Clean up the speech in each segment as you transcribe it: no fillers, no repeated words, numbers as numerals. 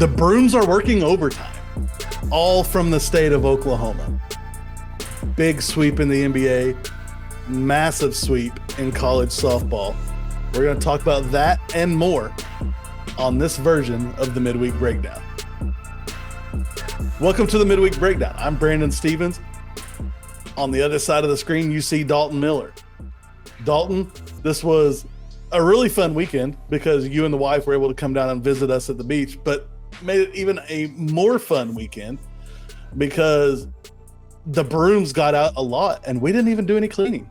The Brooms are working overtime, all from the state of Oklahoma. Big sweep in the NBA, massive sweep in college softball. We're going to talk about that and more on this version of the Midweek Breakdown. Welcome to the Midweek Breakdown. I'm Brandon Stevens. On the other side of the screen, you see Dalton Miller. Dalton, this was a really fun weekend because you and the wife were able to come down and visit us at the beach, but made it even a more fun weekend because the Brooms got out a lot and we didn't even do any cleaning.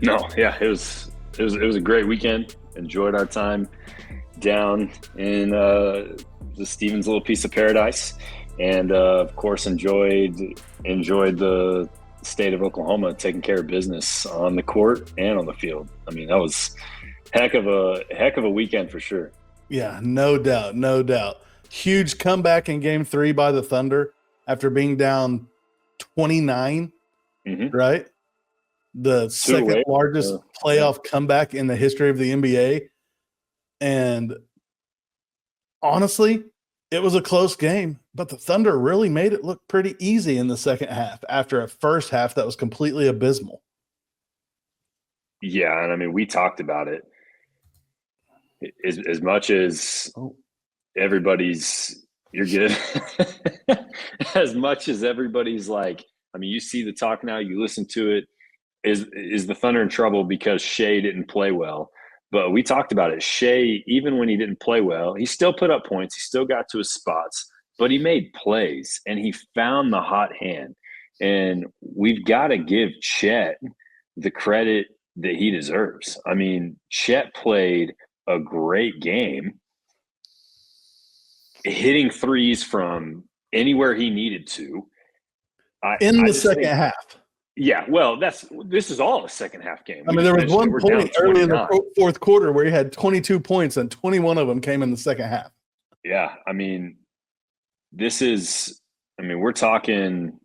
No, yeah, it was a great weekend. Enjoyed our time down in the Stevens little piece of paradise, and of course enjoyed the state of Oklahoma taking care of business on the court and on the field. I mean, that was heck of a weekend for sure. Yeah, no doubt. Huge comeback in Game 3 by the Thunder after being down 29, right? The second largest playoff comeback in the history of the NBA. And honestly, it was a close game, but the Thunder really made it look pretty easy in the second half after a first half that was completely abysmal. Yeah, and I mean, we talked about it. As much as everybody's – you're good. As much as everybody's like – I mean, you see the talk now, you listen to it. Is the Thunder in trouble because Shea didn't play well? But we talked about it. Shea, even when he didn't play well, he still put up points. He still got to his spots, but he made plays, and he found the hot hand. And we've got to give Chet the credit that he deserves. I mean, Chet played a great game, hitting threes from anywhere he needed to. In the second half. Yeah, well, this is all a second half game. I mean, there was one point early in the fourth quarter where he had 22 points and 21 of them came in the second half. Yeah, I mean, we're talking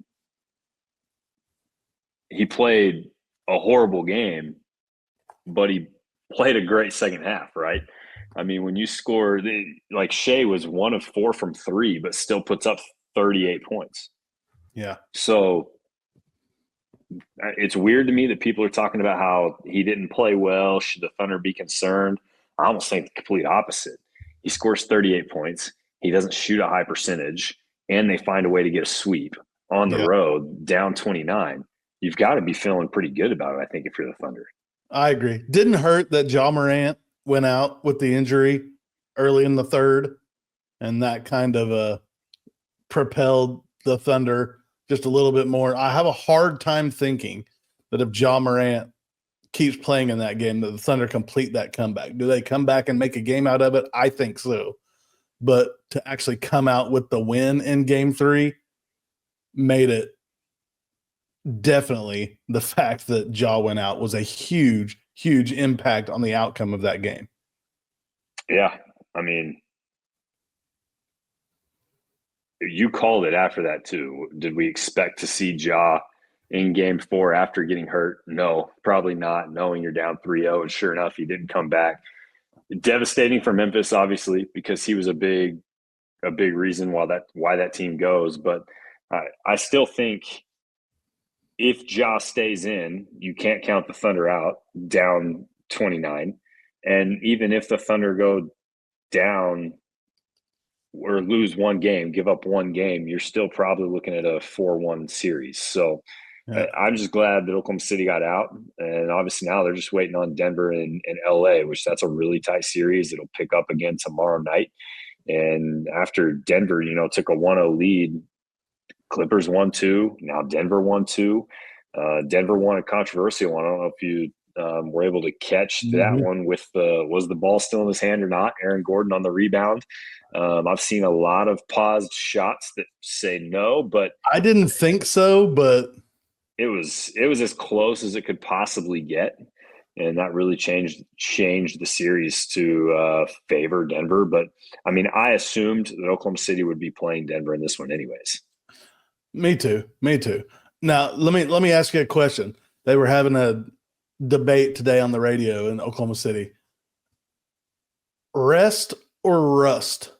he played a horrible game, but he played a great second half, right? I mean, when you score, like Shea was 1 of 4 from 3, but still puts up 38 points. Yeah. So it's weird to me that people are talking about how he didn't play well. Should the Thunder be concerned? I almost think the complete opposite. He scores 38 points. He doesn't shoot a high percentage, and they find a way to get a sweep on the road down 29. You've got to be feeling pretty good about it, I think, if you're the Thunder. I agree. Didn't hurt that Ja Morant went out with the injury early in the third, and that kind of propelled the Thunder just a little bit more. I have a hard time thinking that if Ja Morant keeps playing in that game, that the Thunder complete that comeback. Do they come back and make a game out of it? I think so. But to actually come out with the win in Game 3 made it definitely the fact that Ja went out was a huge, huge impact on the outcome of that game. Yeah, I mean, you called it after that too. Did we expect to see Ja in Game 4 after getting hurt? No, probably not, knowing you're down 3-0. And sure enough, he didn't come back. Devastating for Memphis, obviously, because he was a big reason why that team goes. But I still think if Ja stays in, you can't count the Thunder out down 29. And even if the Thunder go down or lose one game, give up one game, you're still probably looking at a 4-1 series. So I'm just glad that Oklahoma City got out. And obviously now they're just waiting on Denver and LA, which that's a really tight series. It'll pick up again tomorrow night. And after Denver, took a 1-0 lead, Clippers 1-2. Now Denver 1-2. Denver won a controversial one. I don't know if you were able to catch that one with was the ball still in his hand or not? Aaron Gordon on the rebound. I've seen a lot of paused shots that say no, but I didn't think so, but it was as close as it could possibly get. And that really changed the series to favor Denver. But I mean, I assumed that Oklahoma City would be playing Denver in this one anyways. Me too. Now, let me ask you a question. They were having a debate today on the radio in Oklahoma City. Rest or rust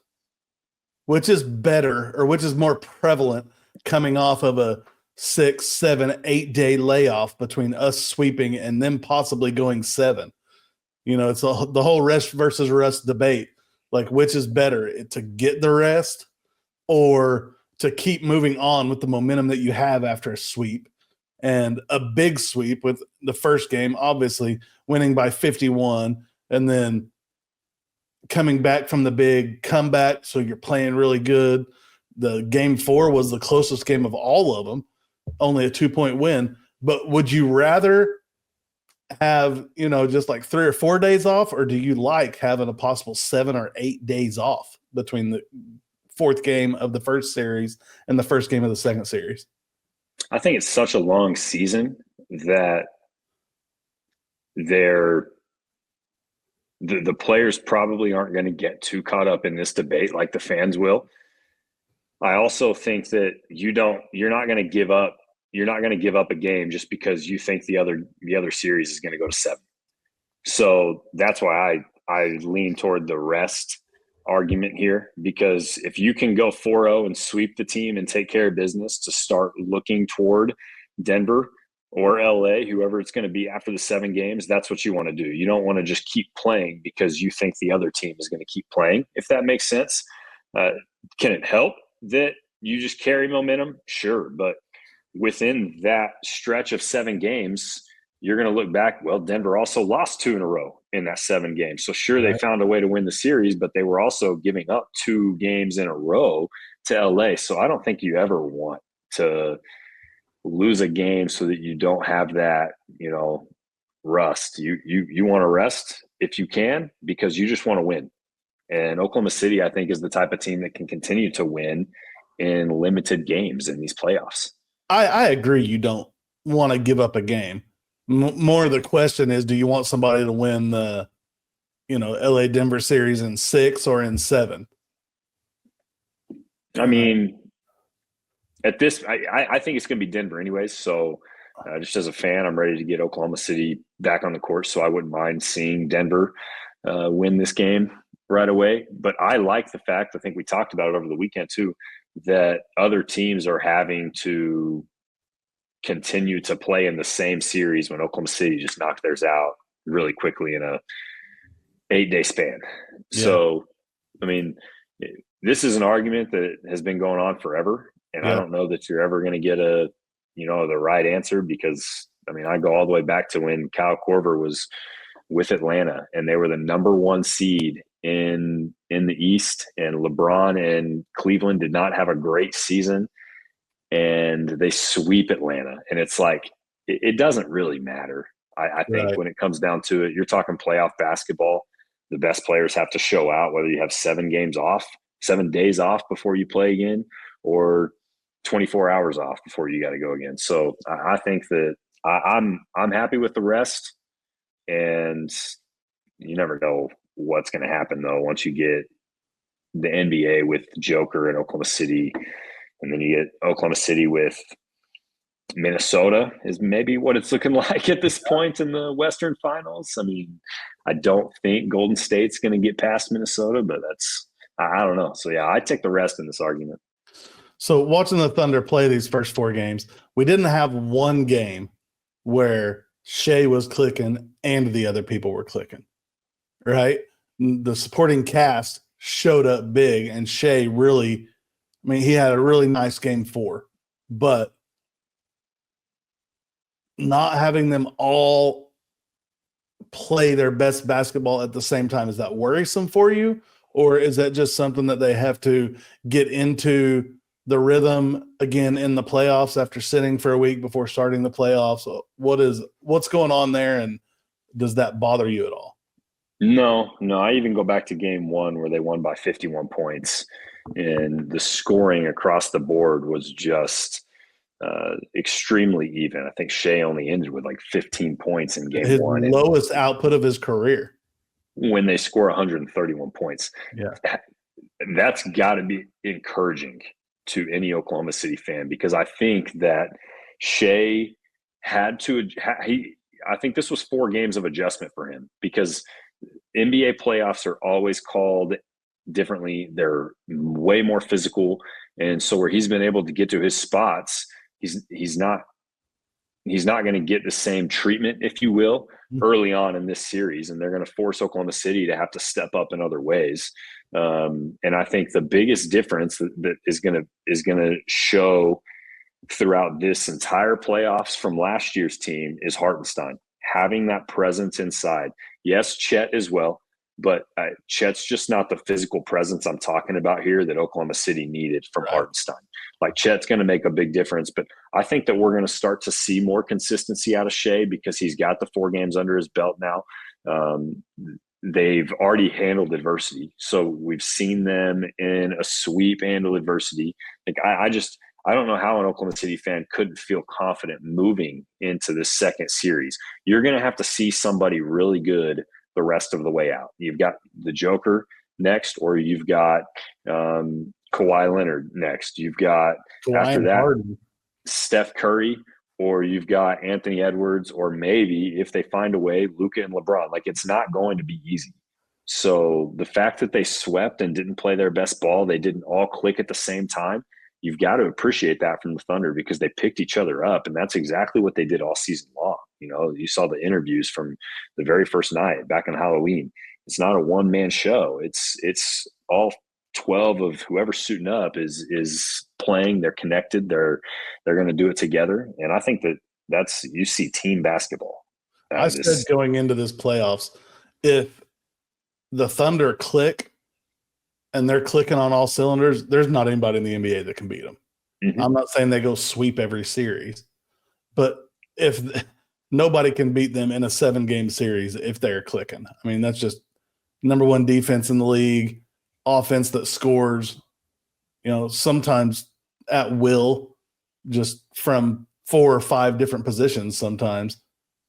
which is better or which is more prevalent coming off of a 6, 7, 8 day layoff between us sweeping and them possibly going 7? It's the whole rest versus rest debate. Like, which is better, to get the rest or to keep moving on with the momentum that you have after a sweep? And a big sweep with the first game, obviously winning by 51, and then coming back from the big comeback. So you're playing really good. The game 4 was the closest game of all of them, only a 2-point win. But would you rather have, just like 3 or 4 days off, or do you like having a possible 7 or 8 days off between the 4th game of the first series and the first game of the second series? I think it's such a long season that the players probably aren't going to get too caught up in this debate like the fans will. I also think that you're not going to give up a game just because you think the other series is going to go to 7. So that's why I lean toward the rest argument here, because if you can go 4-0 and sweep the team and take care of business to start looking toward Denver or LA, whoever it's going to be after the 7 games, that's what you want to do. You don't want to just keep playing because you think the other team is going to keep playing, if that makes sense. Can it help that you just carry momentum? Sure. But within that stretch of 7 games, you're going to look back, well, Denver also lost 2 in a row in that 7 games. So sure, they found a way to win the series, but they were also giving up 2 games in a row to LA. So I don't think you ever want to lose a game so that you don't have that, rust. You want to rest if you can, because you just want to win. And Oklahoma City, I think, is the type of team that can continue to win in limited games in these playoffs. I agree. You don't want to give up a game. More the question is, do you want somebody to win the, LA Denver series in 6 or in 7? I mean, at this, I think it's going to be Denver anyways. So just as a fan, I'm ready to get Oklahoma City back on the court. So I wouldn't mind seeing Denver win this game right away. But I like the fact, I think we talked about it over the weekend too, that other teams are having to continue to play in the same series when Oklahoma City just knocked theirs out really quickly in a 8-day span. Yeah. So, I mean, this is an argument that has been going on forever. And I don't know that you're ever going to get the right answer, because, I mean, I go all the way back to when Kyle Korver was with Atlanta and they were the number 1 seed in the East, and LeBron and Cleveland did not have a great season, and they sweep Atlanta. And it's like, it doesn't really matter. I think when it comes down to it, you're talking playoff basketball. The best players have to show out, whether you have 7 days off before you play again, or 24 hours off before you got to go again. So I think that I'm happy with the rest, and you never know what's going to happen though once you get the NBA with Joker and Oklahoma City, and then you get Oklahoma City with Minnesota is maybe what it's looking like at this point in the Western Finals. I mean, I don't think Golden State's going to get past Minnesota, but I don't know. So yeah, I take the rest in this argument. So watching the Thunder play these first 4 games, we didn't have one game where Shea was clicking and the other people were clicking, right? The supporting cast showed up big, and Shea really, I mean, he had a really nice game 4, but not having them all play their best basketball at the same time, is that worrisome for you? Or is that just something that they have to get into the rhythm again in the playoffs after sitting for a week before starting the playoffs? What's going on there, and does that bother you at all? No. I even go back to game 1 where they won by 51 points, and the scoring across the board was just extremely even. I think Shea only ended with like 15 points in game 1. His lowest output of his career. When they score 131 points. Yeah. That's got to be encouraging to any Oklahoma City fan, because I think that Shea had to I think this was 4 games of adjustment for him, because NBA playoffs are always called differently. They're way more physical. And so where he's been able to get to his spots, he's not going to get the same treatment, if you will, early on in this series. And they're going to force Oklahoma City to have to step up in other ways. And I think the biggest difference that is going to show throughout this entire playoffs from last year's team is Hartenstein having that presence inside. Yes, Chet as well, but Chet's just not the physical presence I'm talking about here that Oklahoma City needed from Hartenstein. Like, Chet's going to make a big difference, but I think that we're going to start to see more consistency out of Shea because he's got the 4 games under his belt now. They've already handled adversity. So we've seen them in a sweep handle adversity. Like, I don't know how an Oklahoma City fan couldn't feel confident moving into this second series. You're going to have to see somebody really good the rest of the way out. You've got the Joker next, or you've got Kawhi Leonard next. You've got, after that, Harden, Steph Curry, or you've got Anthony Edwards, or maybe, if they find a way, Luka and LeBron. Like, it's not going to be easy. So the fact that they swept and didn't play their best ball, they didn't all click at the same time, you've got to appreciate that from the Thunder, because they picked each other up, and that's exactly what they did all season long. You know, you saw the interviews from the very first night back on Halloween. It's not a one-man show. It's all 12 of whoever's suiting up is playing. They're connected. They're going to do it together. And I think that's you see team basketball. I said going into this playoffs, if the Thunder click and they're clicking on all cylinders, there's not anybody in the NBA that can beat them. Mm-hmm. I'm not saying they go sweep every series, but if nobody can beat them in a 7-game series if they're clicking. I mean, that's just number one defense in the league, offense that scores, you know, sometimes at will, just from 4 or 5 different positions sometimes.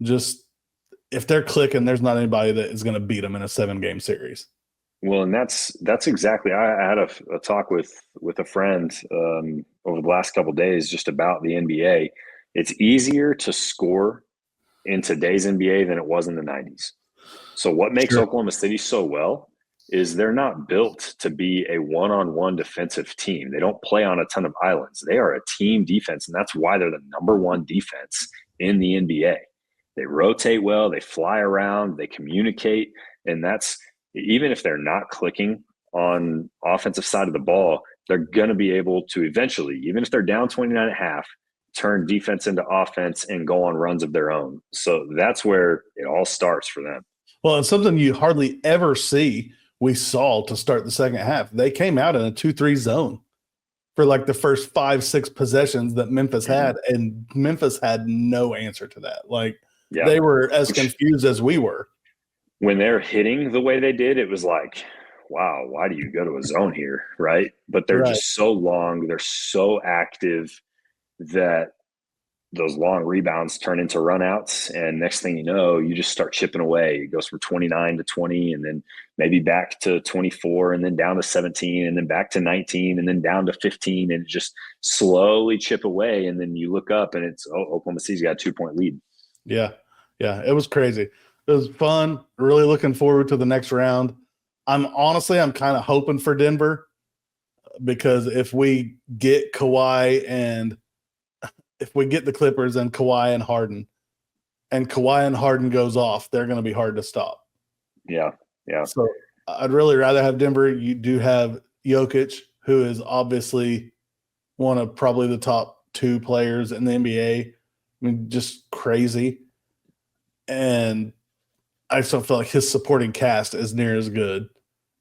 Just if they're clicking, there's not anybody that is going to beat them in a 7-game series. Well, and that's exactly. I had a talk with a friend over the last couple of days just about the NBA. It's easier to score in today's NBA than it was in the 90s. So what makes Oklahoma City so well is they're not built to be a one-on-one defensive team. They don't play on a ton of islands. They are a team defense, and that's why they're the number 1 defense in the NBA. They rotate well, they fly around, they communicate, and that's – even if they're not clicking on offensive side of the ball, they're going to be able to eventually, even if they're down 29.5, turn defense into offense and go on runs of their own. So that's where it all starts for them. Well, it's something you hardly ever see. We saw to start the second half. They came out in a 2-3 zone for like the first 5-6 possessions that Memphis had, and Memphis had no answer to that. Like, they were as confused as we were. When they're hitting the way they did, it was like, wow, why do you go to a zone here, right? But they're just so long, they're so active that those long rebounds turn into runouts, and next thing you know, you just start chipping away. It goes from 29 to 20, and then maybe back to 24, and then down to 17, and then back to 19, and then down to 15, and just slowly chip away. And then you look up, and it's Oklahoma City's got a 2-point lead. Yeah, it was crazy. It was fun. Really looking forward to the next round. I'm kind of hoping for Denver, because if we get Kawhi and if we get the Clippers and Kawhi and Harden goes off, they're going to be hard to stop. Yeah. So I'd really rather have Denver. You do have Jokić, who is obviously one of probably the top 2 players in the NBA. I mean, just crazy. And I still feel like his supporting cast is near as good.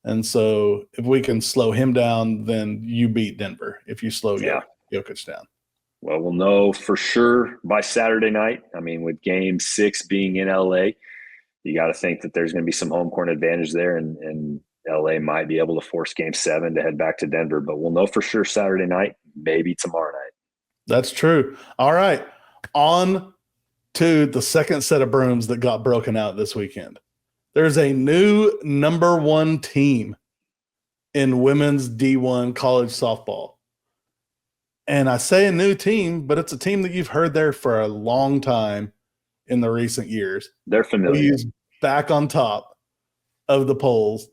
And so if we can slow him down, then you beat Denver if you slow Jokić down. Well, we'll know for sure by Saturday night. I mean, with Game 6 being in LA, you got to think that there's going to be some home court advantage there, and LA might be able to force Game 7 to head back to Denver. But we'll know for sure Saturday night, maybe tomorrow night. That's true. All right. On to the second set of brooms that got broken out this weekend. There's a new number 1 team in women's D1 college softball. And I say a new team, but it's a team that you've heard there for a long time in the recent years. They're familiar. He's back on top of the polls.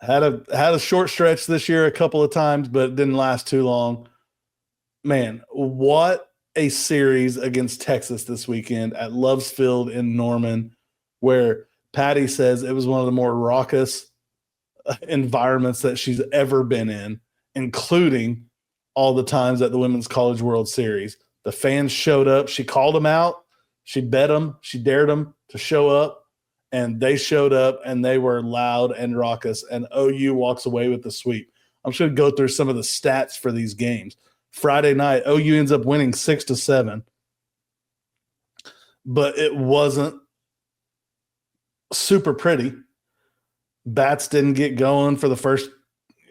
Had a short stretch this year a couple of times, but it didn't last too long. Man, what a series against Texas this weekend at Loves Field in Norman, where Patty says it was one of the more raucous environments that she's ever been in, including all the times at the Women's College World Series. The fans showed up. She called them out. She bet them. She dared them to show up, and they showed up, and they were loud and raucous, and OU walks away with the sweep. I'm just going to go through some of the stats for these games. Friday night, OU ends up winning 6-7, but it wasn't super pretty. Bats didn't get going for the first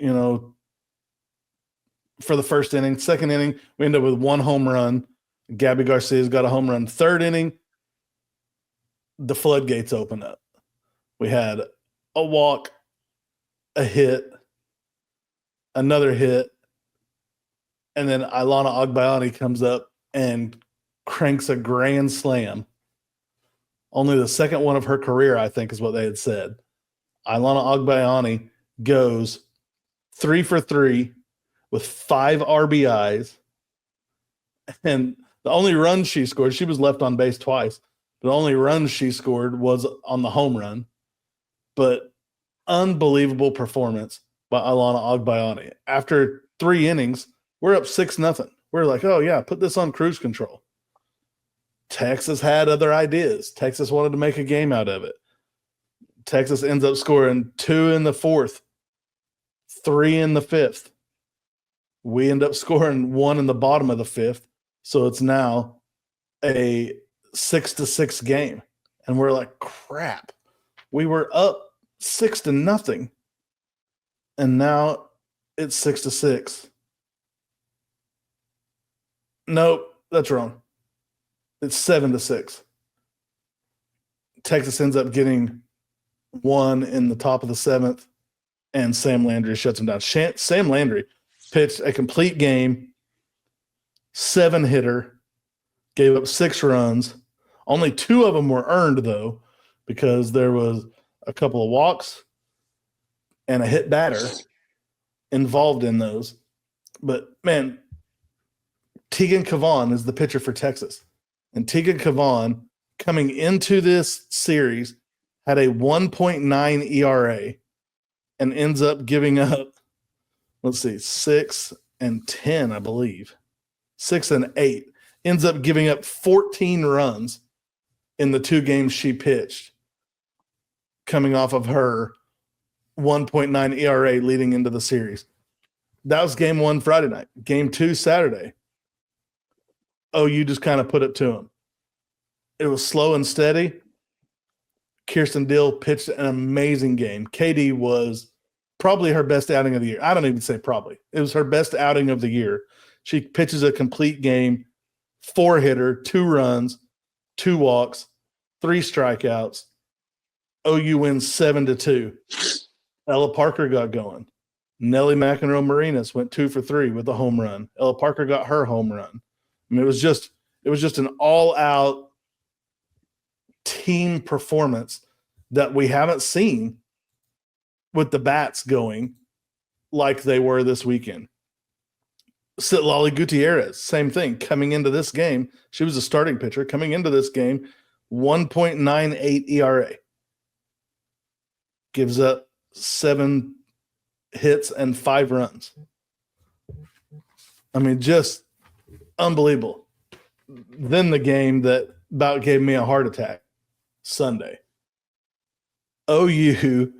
inning. Second inning, we ended up with one home run. Gabby Garcia's got a home run. Third inning, the floodgates open up. We had a walk, a hit, another hit, and then Ilana Agbayani comes up and cranks a grand slam. Only the second one of her career, I think, is what they had said. Ilana Agbayani goes 3 for 3 with 5 RBIs. And the only run she scored, she was left on base twice. The only run she scored was on the home run. But unbelievable performance by Ilana Agbayani. After 3 innings, we're up 6-0. We're like, oh, yeah, put this on cruise control. Texas had other ideas. Texas wanted to make a game out of it. Texas ends up scoring 2 in the 4th, 3 in the 5th. We end up scoring 1 in the bottom of the 5th. So it's now a 6-6 game. And we're like, crap. We were up 6-0. And now it's 6-6. Nope, that's wrong. It's 7-6. Texas ends up getting 1 in the top of the 7th, and Sam Landry shuts him down. Sam Landry pitched a complete game, 7-hitter, gave up 6 runs. Only 2 of them were earned, though, because there was a couple of walks and a hit batter involved in those. But, man, Tegan Cavan is the pitcher for Texas. And Tegan Cavan, coming into this series, had a 1.9 ERA and ends up giving up, 6 and 10, I believe. 6 and 8. Ends up giving up 14 runs in the 2 games she pitched, coming off of her 1.9 ERA leading into the series. That was game 1 Friday night. Game 2 Saturday. OU just kind of put it to them. It was slow and steady. Kirsten Dill pitched an amazing game. KD was probably her best outing of the year. I don't even say probably. It was her best outing of the year. She pitches a complete game, 4-hitter, 2 runs, 2 walks, 3 strikeouts. OU wins 7-2. Ella Parker got going. Nellie McEnroe Marinas went 2 for 3 with a home run. Ella Parker got her home run. I mean, it was just an all-out team performance that we haven't seen with the bats going like they were this weekend. Citlali Gutierrez, same thing. Coming into this game, she was a starting pitcher. Coming into this game, 1.98 ERA. Gives up 7 hits and 5 runs. I mean, just unbelievable. Then the game that about gave me a heart attack, Sunday. OU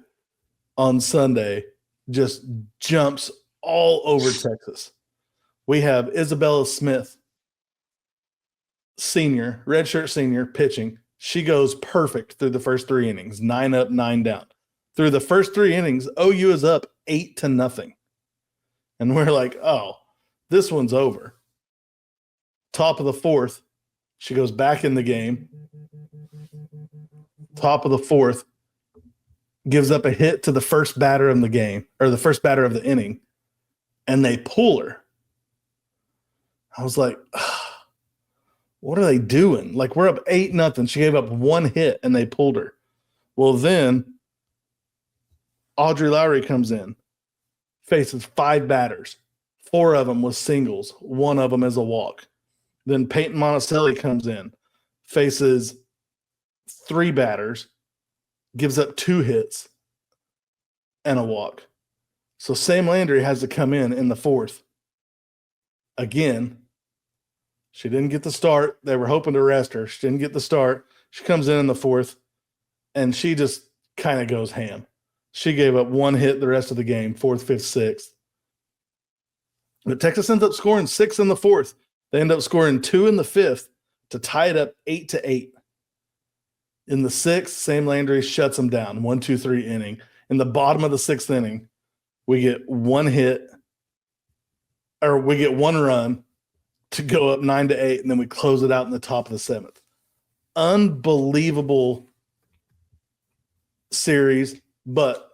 on Sunday just jumps all over Texas. We have Isabella Smith, senior, redshirt senior, pitching. She goes perfect through the first 3 innings, 9 up, 9 down. Through the first 3 innings, OU is up 8-0. And we're like, oh, this one's over. Top of the 4th, she goes back in the game. Top of the 4th, gives up a hit to the first batter of the game, or the first batter of the inning, and they pull her. I was like, what are they doing? Like, we're up 8-0. She gave up 1 hit, and they pulled her. Well, then Audrey Lowry comes in, faces 5 batters. 4 of them was singles. 1 of them is a walk. Then Peyton Monticelli comes in, faces 3 batters, gives up 2 hits and a walk. So Sam Landry has to come in the 4th. Again, she didn't get the start. They were hoping to rest her. She didn't get the start. She comes in the 4th, and she just kind of goes ham. She gave up 1 hit the rest of the game, 4th, 5th, 6th. But Texas ends up scoring 6 in the 4th. They end up scoring 2 in the 5th to tie it up 8-8. In the 6th, Sam Landry shuts them down, 1-2-3 inning. In the bottom of the 6th inning, we get 1 hit, or we get 1 run to go up 9-8, and then we close it out in the top of the 7th. Unbelievable series, but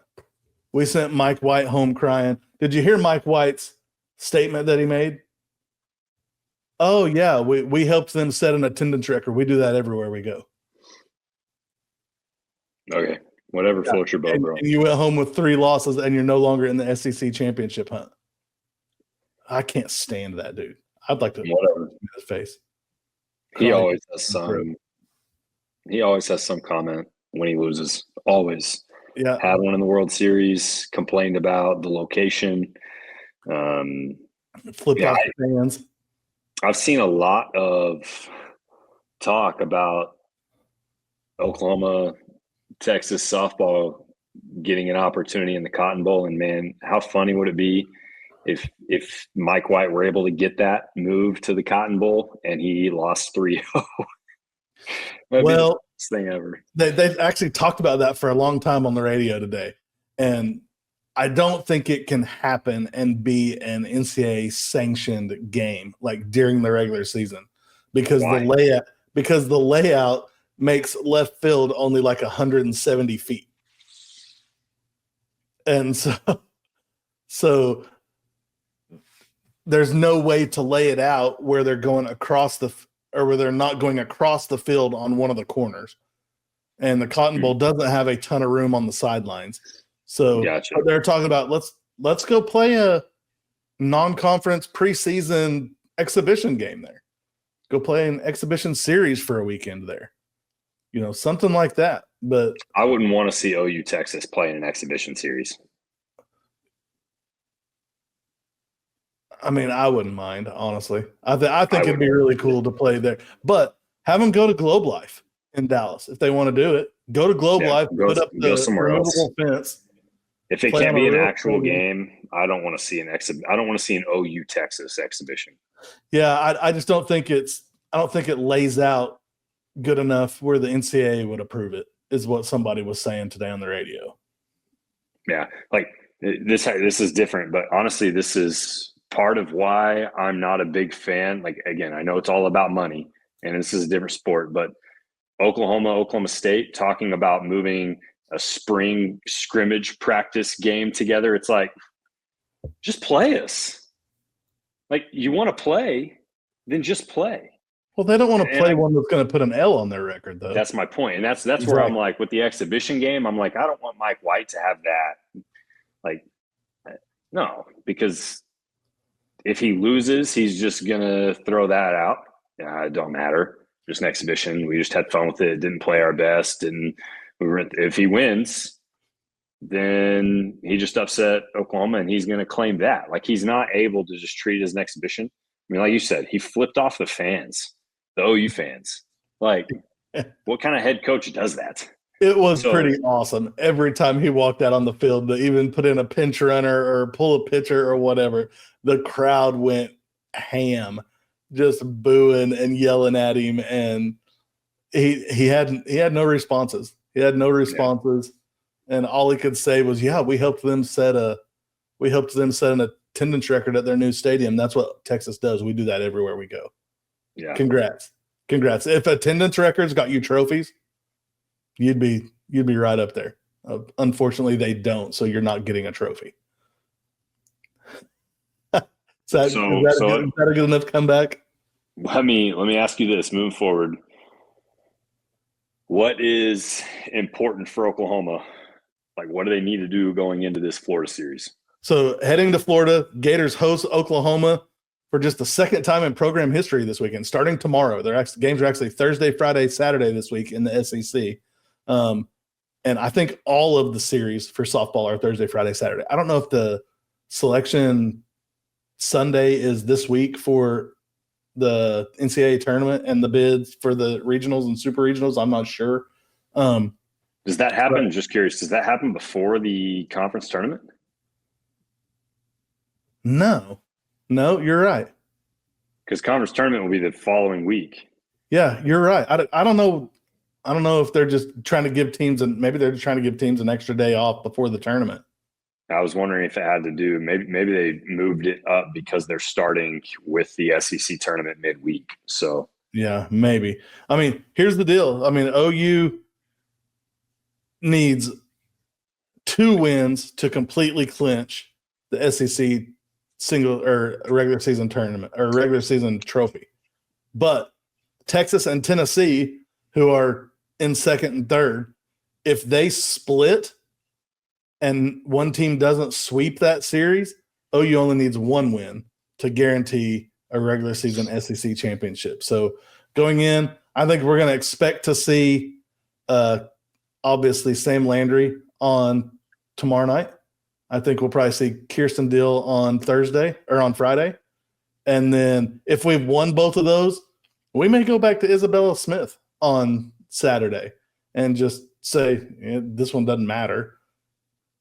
we sent Mike White home crying. Did you hear Mike White's statement that he made? Oh, yeah, we helped them set an attendance record. We do that everywhere we go. Okay, whatever floats your boat, bro. And you went home with 3 losses, and you're no longer in the SEC championship hunt. I can't stand that dude. I'd like to whatever in his face. He always has some comment when he loses. Always. Yeah. Had one in the World Series, complained about the location. Flipped off the fans. I've seen a lot of talk about Oklahoma, Texas softball getting an opportunity in the Cotton Bowl, and man, how funny would it be if Mike White were able to get that move to the Cotton Bowl and he lost 3-0? Well, best thing ever. They actually talked about that for a long time on the radio today, and I don't think it can happen and be an NCAA sanctioned game like during the regular season because the layout makes left field only like 170 feet. And so there's no way to lay it out where they're going across where they're not going across the field on one of the corners. And the Cotton Bowl doesn't have a ton of room on the sidelines. So gotcha. They're talking about let's go play a non-conference preseason exhibition game there. Go play an exhibition series for a weekend there. Something like that. But I wouldn't want to see OU Texas play in an exhibition series. I mean, I wouldn't mind, honestly. I think it'd be really cool to play there. But have them go to Globe Life in Dallas if they want to do it. Go to Globe Life, put up the removable fence. If it can't be an actual game, I don't want to see I don't want to see an OU Texas exhibition. Yeah, I just don't think I don't think it lays out good enough where the NCAA would approve it, is what somebody was saying today on the radio. Yeah, like this is different, but honestly, this is part of why I'm not a big fan. Like, again, I know it's all about money, and this is a different sport, but Oklahoma State talking about moving a spring scrimmage practice game together. It's like, just play us. Like, you want to play, then just play. Well, they don't want to play one that's going to put an L on their record, though. That's my point. And that's where I'm like, with the exhibition game, I'm like, I don't want Mike White to have that. Like, no, because if he loses, he's just going to throw that out. It don't matter. Just an exhibition. We just had fun with it. Didn't play our best. And if he wins, then he just upset Oklahoma, and he's going to claim that. Like, he's not able to just treat it as an exhibition. I mean, like you said, he flipped off the fans, the OU fans. Like, what kind of head coach does that? It was pretty awesome. Every time he walked out on the field to even put in a pinch runner or pull a pitcher or whatever, the crowd went ham, just booing and yelling at him. And he had no responses. He had no responses. Yeah. And all he could say was, yeah, we helped them set an attendance record at their new stadium. That's what Texas does. We do that everywhere we go. Yeah. Congrats. If attendance records got you trophies, you'd be right up there. Unfortunately, they don't, so you're not getting a trophy. Is that a good enough comeback? Let me ask you this: moving forward, what is important for Oklahoma Like, what do they need to do going into this Florida series? So heading to Florida, Gators host Oklahoma for just the second time in program history this weekend, starting tomorrow. Games are actually Thursday, Friday, Saturday this week in the SEC. And I think all of the series for softball are Thursday, Friday, Saturday. I don't know if the selection Sunday is this week for the NCAA tournament and the bids for the regionals and super regionals. I'm not sure. Does that happen? Just curious. Does that happen before the conference tournament? No, you're right. Because conference tournament will be the following week. Yeah, you're right. I don't know. I don't know if they're just trying to give teams, and maybe they're just trying to give teams an extra day off before the tournament. I was wondering if it had to do, maybe they moved it up because they're starting with the SEC tournament midweek. So yeah, maybe. I mean, here's the deal. I mean, OU needs 2 wins to completely clinch the SEC single or regular season tournament or regular season trophy. But Texas and Tennessee, who are in second and third, if they split and one team doesn't sweep that series, OU only needs 1 win to guarantee a regular season SEC championship. So going in, I think we're going to expect to see obviously Sam Landry on tomorrow night. I think we'll probably see Kirsten Dill on Thursday or on Friday. And then if we've won both of those, we may go back to Isabella Smith on Saturday and just say, this one doesn't matter.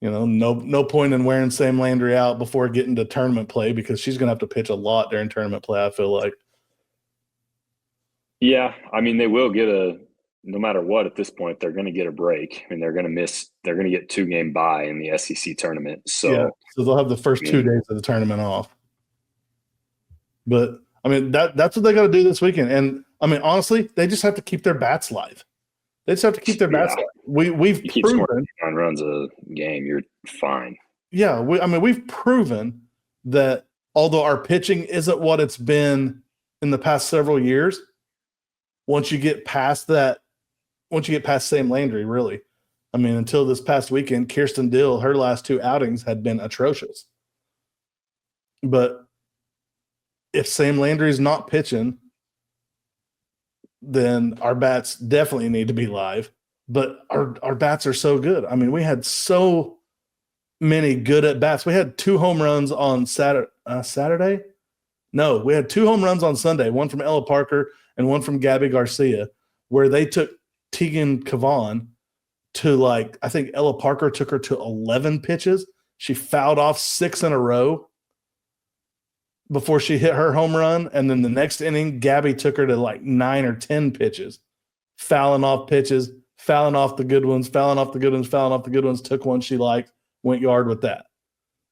No point in wearing Sam Landry out before getting to tournament play because she's going to have to pitch a lot during tournament play, I feel like. Yeah, I mean, they will get no matter what at this point, they're going to get a break. I mean, they're going to get 2-game bye in the SEC tournament. So they'll have the first 2 days of the tournament off. But, I mean, that's what they got to do this weekend. And, I mean, honestly, they just have to keep their bats live. They just have to keep their bats live. We've proven on runs a game, you're fine. Yeah, we've proven that although our pitching isn't what it's been in the past several years, once you get past Sam Landry, really, I mean, until this past weekend, Kirsten Dill, her last 2 outings had been atrocious. But if Sam Landry's not pitching, then our bats definitely need to be live. But our bats are so good. I mean, we had so many good at bats. We had 2 home runs on Saturday. No, we had 2 home runs on Sunday, one from Ella Parker and one from Gabby Garcia, where they took Tegan Cavan to I think Ella Parker took her to 11 pitches. She fouled off 6 in a row before she hit her home run. And then the next inning, Gabby took her to 9 or 10 pitches, fouling off pitches, fouling off the good ones, fouling off the good ones, fouling off the good ones, took one she liked, went yard with that.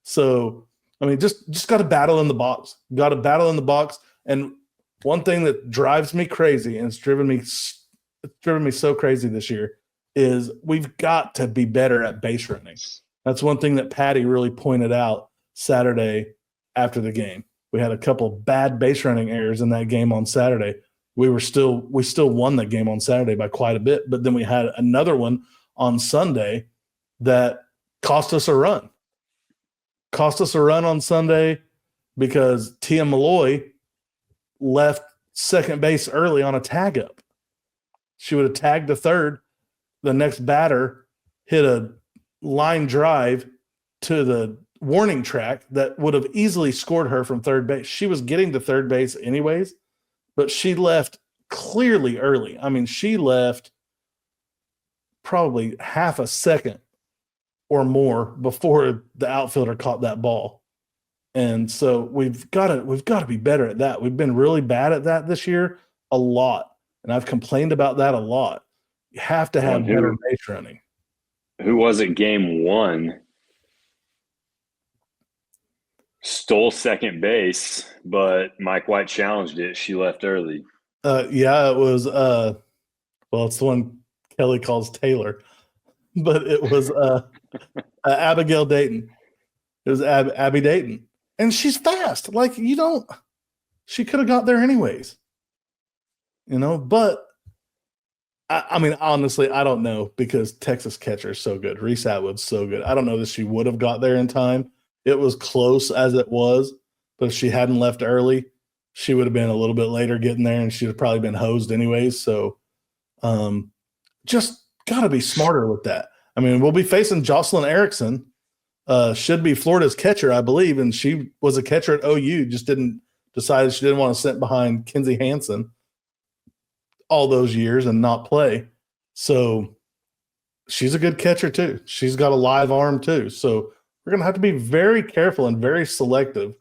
So, I mean, just got to battle in the box. Got to battle in the box. And one thing that drives me crazy, and it's driven me so crazy this year, is we've got to be better at base running. That's one thing that Patty really pointed out Saturday after the game. We had a couple of bad base running errors in that game on Saturday. We still won that game on Saturday by quite a bit, but then we had another one on Sunday that cost us a run. Cost us a run on Sunday because Tia Malloy left second base early on a tag up. She would have tagged to third. The next batter hit a line drive to the warning track that would have easily scored her from third base. She was getting to third base anyways, but she left clearly early. I mean, she left probably half a second or more before the outfielder caught that ball. And so we've got to be better at that. We've been really bad at that this year a lot. And I've complained about that a lot. You have to have better base running. Who was it? Game 1 stole second base, but Mike White challenged it. She left early. Yeah, it was it's the one Kelly calls Taylor, but it was Abigail Dayton. It was Abby Dayton. And she's fast. She could have got there anyways. But I mean, honestly, I don't know because Texas catcher is so good. Reese Atwood's so good. I don't know that she would have got there in time. It was close as it was, but if she hadn't left early, she would have been a little bit later getting there, and she'd have probably been hosed anyways. So just got to be smarter with that. I mean, we'll be facing Jocelyn Erickson, should be Florida's catcher, I believe, and she was a catcher at OU, just decided she didn't want to sit behind Kinsey Hansen all those years and not play. So she's a good catcher too. She's got a live arm too. So we're going to have to be very careful and very selective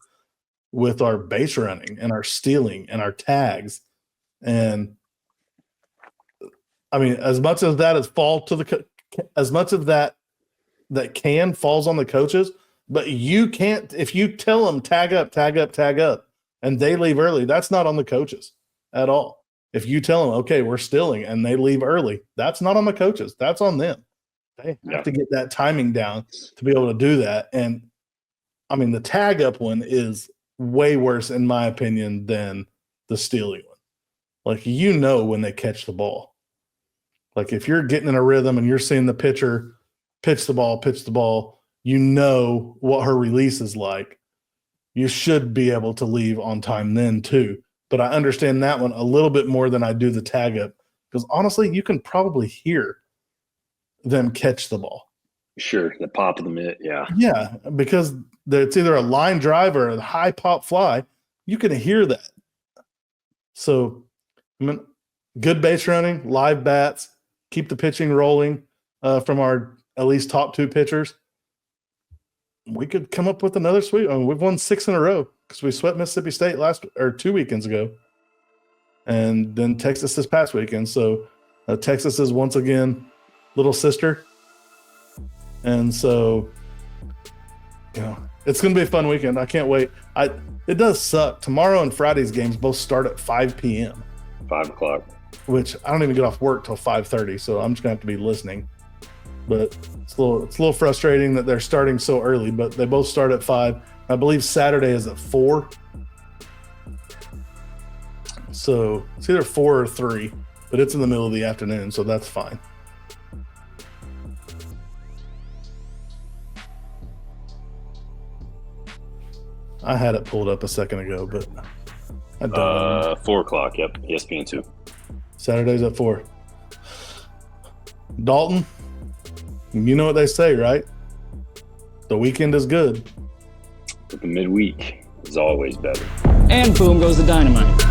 with our base running and our stealing and our tags. And I mean, as much as that as much of that falls on the coaches, but you can't, if you tell them tag up, and they leave early, that's not on the coaches at all. If you tell them, okay, we're stealing, and they leave early, that's not on the coaches. That's on them. They have to get that timing down to be able to do that. And I mean, the tag up one is way worse, in my opinion, than the stealing one. Like, you know, when they catch the ball, like if you're getting in a rhythm and you're seeing the pitcher pitch the ball, you know what her release is like. You should be able to leave on time then too. But I understand that one a little bit more than I do the tag up, because honestly, you can probably hear them catch the ball. Sure, the pop of the mitt, yeah. Yeah, because it's either a line drive or a high pop fly. You can hear that. So, I mean, good base running, live bats, keep the pitching rolling from our at least top two pitchers. We could come up with another sweep. I mean, we've won 6 in a row because we swept Mississippi State 2 weekends ago, and then Texas this past weekend. So Texas is once again little sister, and so it's going to be a fun weekend. I can't wait. It does suck. Tomorrow and Friday's games both start at 5 p.m. 5 o'clock. Which I don't even get off work till 5:30, so I'm just going to have to be listening. But it's a little frustrating that they're starting so early, but they both start at 5. I believe Saturday is at 4. So it's either 4 or 3, but it's in the middle of the afternoon, so that's fine. I had it pulled up a second ago, but I don't. 4 o'clock, yep, ESPN2. Saturday's at 4. Dalton, you know what they say, right? The weekend is good, but the midweek is always better. And boom goes the dynamite.